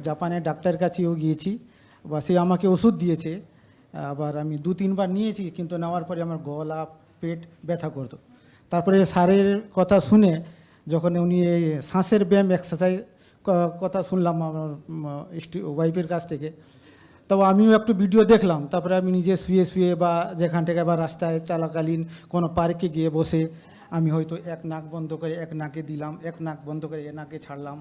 জাপানের ডাক্তারের কাছেও গিয়েছি বা সে আমাকে ওষুধ দিয়েছে। আবার আমি 2-3 বার নিয়েছি, কিন্তু নেওয়ার পরে আমার গলা পেট ব্যথা করতো। তারপরে স্যারের কথা শুনে যখন উনি এই শ্বাসের ব্যায়াম এক্সারসাইজ কথা শুনলাম আমার ওয়াইফের কাছ থেকে, তবে আমিও একটু ভিডিও দেখলাম। তারপরে আমি নিজে শুয়ে শুয়ে বা যেখান থেকে বা রাস্তায় চলাকালীন কোনো পার্কে গিয়ে বসে আমি হয়তো এক নাক বন্ধ করে এক নাকে দিলাম, এক নাক বন্ধ করে এ নাকে ছাড়লাম,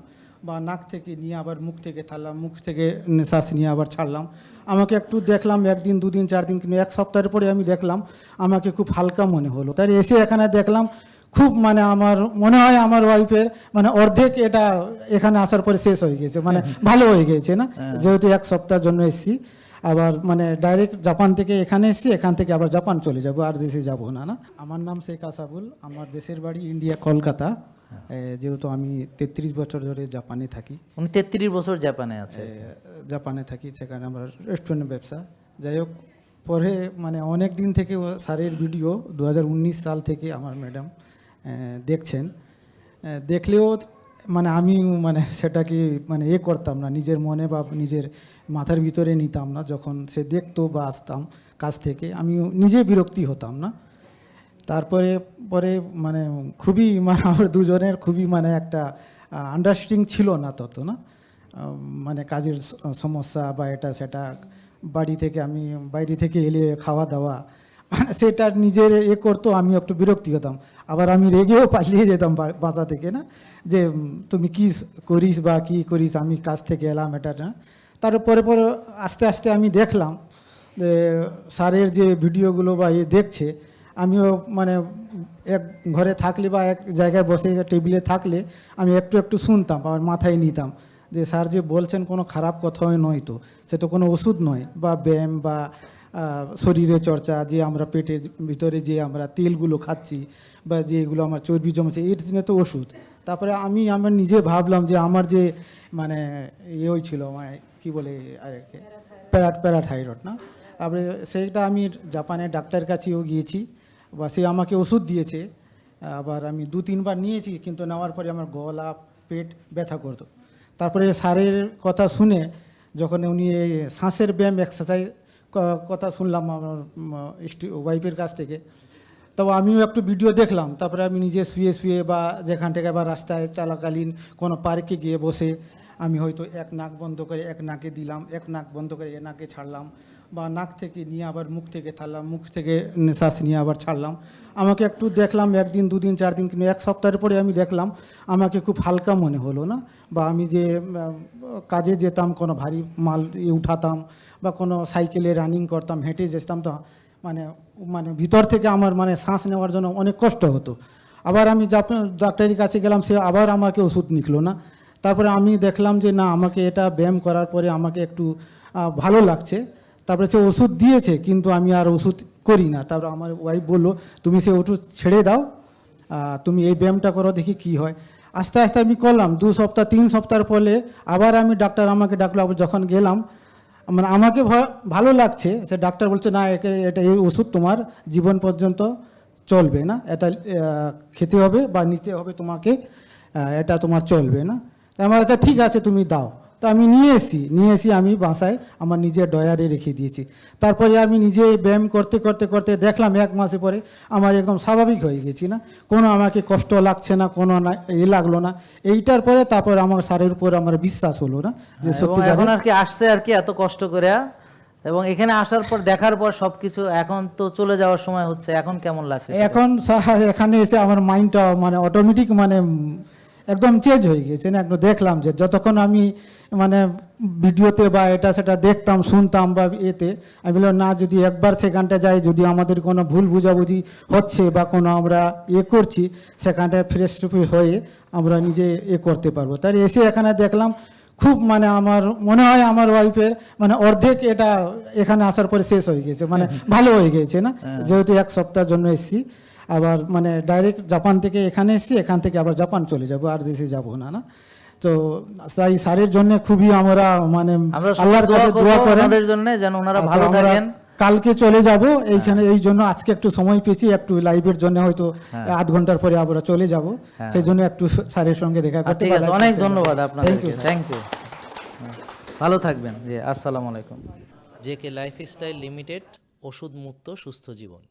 বা নাক থেকে নিয়ে আবার মুখ থেকে ছাড়লাম, মুখ থেকে নিঃশ্বাস নিয়ে আবার ছাড়লাম। আমাকে একটু দেখলাম 1 দিন 2 দিন 4 দিন, কিন্তু 1 সপ্তাহের পরে আমি দেখলাম আমাকে খুব হালকা মনে হলো। তাই এসে এখানে দেখলাম খুব মানে আমার মনে হয় আমার ওয়াইফের মানে অর্ধেক এটা এখানে আসার পরে শেষ হয়ে গেছে, মানে ভালো হয়ে গেছে না, যেহেতু 1 সপ্তাহের জন্য এসেছি। আবার মানে ডাইরেক্ট জাপান থেকে এখানে এসেছি, এখান থেকে আবার জাপান চলে যাব, আর দেশে যাব না। আমার নাম শেখ আসাবুল, আমার দেশের বাড়ি ইন্ডিয়া, কলকাতা। যেহেতু আমি 33 বছর ধরে জাপানে থাকি। 33 বছর জাপানে আছে? জাপানে থাকি, সেখানে আমার রেস্টুরেন্টের ব্যবসা। যাই হোক, পরে মানে অনেক দিন থেকে স্যারের ভিডিও 2019 সাল থেকে আমার ম্যাডাম দেখছেন। দেখলেও মানে আমি মানে সেটাকে মানে করতাম না, নিজের মনে বা নিজের মাথার ভিতরে নিতাম না। যখন সে দেখতো বা আসতাম কাজ থেকে, আমি নিজে বিরক্তি হতাম না। তারপরে পরে মানে খুবই মানে আমার দুজনের খুবই মানে একটা আন্ডারস্ট্যান্ডিং ছিল না তত না, মানে কাজের সমস্যা বা এটা সেটা, বাড়ি থেকে আমি বাইরে থেকে এলে খাওয়া দাওয়া মানে সেটা নিজের করতো, আমি একটু বিরক্তি হতাম। আবার আমি রেগেও পালিয়ে যেতাম বাসা থেকে, না যে তুমি কি করিস বা কি করিস, আমি কাজ থেকে এলাম এটা না। তারপরে পরে আস্তে আস্তে আমি দেখলাম যে স্যারের যে ভিডিওগুলো বা দেখছে, আমিও মানে এক ঘরে থাকলে বা এক জায়গায় বসে টেবিলে থাকলে আমি একটু একটু শুনতাম, আমার মাথায় নিতাম যে স্যার যে বলছেন কোনো খারাপ কথাই নয়, তো সে তো কোনো ওষুধ নয়, বা ব্যায়াম বা শরীরে চর্চা, যে আমরা পেটের ভিতরে যে আমরা তেলগুলো খাচ্ছি বা যেগুলো আমার চর্বি জমেছে, এর জন্য তো ওষুধ। তারপরে আমি আমার নিজে ভাবলাম যে আমার যে মানে হয়েছিল, মানে কী বলে আর প্যারাথাইরয়েড না, তারপরে সেইটা আমি জাপানের ডাক্তারের কাছেও গিয়েছি বা সে আমাকে ওষুধ দিয়েছে। আবার আমি 2-3 বার নিয়েছি, কিন্তু নেওয়ার পরে আমার গলা পেট ব্যথা করতো। তারপরে স্যারের কথা শুনে যখন উনি এই শ্বাসের ব্যায়াম এক্সারসাইজ কথা শুনলাম আমার ওয়াইফের কাছ থেকে, তবে আমিও একটু ভিডিও দেখলাম। তারপরে আমি নিজে শুয়ে শুয়ে বা যেখান থেকে বা রাস্তায় চলাকালীন কোনো পার্কে গিয়ে বসে আমি হয়তো এক নাক বন্ধ করে এক নাকে দিলাম, এক নাক বন্ধ করে এ নাকে ছাড়লাম, বা নাক থেকে নিয়ে আবার মুখ থেকে ছাড়লাম, মুখ থেকে নিঃশ্বাস নিয়ে আবার ছাড়লাম। আমাকে একটু দেখলাম 1 দিন 2 দিন 4 দিন, কিন্তু 1 সপ্তাহের পরে আমি দেখলাম আমাকে খুব হালকা মনে হলো না। বা আমি যে কাজে যেতাম, কোনো ভারী মাল উঠাতাম বা কোনো সাইকেলে রানিং করতাম, হেঁটে যেতাম, তো মানে মানে ভিতর থেকে আমার মানে শ্বাস নেওয়ার জন্য অনেক কষ্ট হতো। আবার আমি ডাক্তারের কাছে গেলাম, সে আবার আমাকে ওষুধ নিখলো না। তারপরে আমি দেখলাম যে না, আমাকে এটা ব্যায়াম করার পরে আমাকে একটু ভালো লাগছে। তারপরে সে ওষুধ দিয়েছে, কিন্তু আমি আর ওষুধ করি না। তারপরে আমার ওয়াইফ বললো, তুমি সে ওষুধ ছেড়ে দাও, তুমি এই ব্যায়ামটা করো, দেখি কি হয়। আস্তে আস্তে আমি করলাম, 2 সপ্তাহ 3 সপ্তাহের পরে আবার আমি ডাক্তার আমাকে ডাকলো। যখন গেলাম মানে আমাকে ভালো লাগছে, সে ডাক্তার বলছে না, এটা এই ওষুধ তোমার জীবন পর্যন্ত চলবে না, এটা খেতে হবে বা নিতে হবে তোমাকে, এটা তোমার চলবে না। তাই আমার আচ্ছা ঠিক আছে তুমি দাও। তা আমি নিয়ে এসি আমি বাসায় আমার নিজের ডয়ারে রেখে দিয়েছি। তারপরে আমি নিজে ব্যায়াম করতে করতে করতে দেখলাম 1 মাসে পরে আমার একদম স্বাভাবিক হয়ে গেছি, না কোনো আমাকে কষ্ট লাগছে না, কোনো না লাগলো না। এইটার পরে তারপর আমার স্যারের উপর আমার বিশ্বাস হলো, না যে সত্যি এখন আর কি আসছে আর কি এত কষ্ট করে, এবং এখানে আসার পর দেখার পর সবকিছু, এখন তো চলে যাওয়ার সময় হচ্ছে, এখন কেমন লাগছে? এখন এখানে এসে আমার মাইন্ডটা মানে অটোমেটিক মানে একদম চেঞ্জ হয়ে গেছে। না একদম দেখলাম যে যতক্ষণ আমি মানে ভিডিওতে বা এটা সেটা দেখতাম শুনতাম বা আমি বললাম না, যদি একবার সেখানটা যাই, যদি আমাদের কোনো ভুল বুঝাবুঝি হচ্ছে বা কোনো আমরা করছি, সেখানটায় ফ্রেশ টু ফ্রেশ হয়ে আমরা নিজে করতে পারবো। তাই এসে এখানে দেখলাম খুব মানে আমার মনে হয় আমার ওয়াইফের মানে অর্ধেক এটা এখানে আসার পরে শেষ হয়ে গেছে, মানে ভালো হয়ে গেছে। না যেহেতু 1 সপ্তাহের জন্য এসেছি, আবার মানে ডাইরেক্ট জাপান থেকে এখানে এসেছি, এখান থেকে আবার জাপান চলে যাব, আর দেশে যাব না। তো তাই স্যারের জন্য খুবই আমরা মানে আল্লাহর কাছে দোয়া করেন আমাদের জন্য, যেন ওনারা ভালো থাকেন। কালকে চলে যাব এইখানে, এই জন্য আজকে একটু সময় পেয়েছি, একটু লাইভের জন্য হয়তো 1/2 ঘন্টার পরে আবার চলে যাব, সেই জন্য একটু স্যারের সঙ্গে দেখা করতে পারলাম। অনেক ধন্যবাদ আপনাদের, থ্যাংক ইউ। ভালো থাকবেন। জি, আসসালামু আলাইকুম। জেকে লাইফস্টাইল লিমিটেড, ওষুধ মুক্ত সুস্থ জীবন।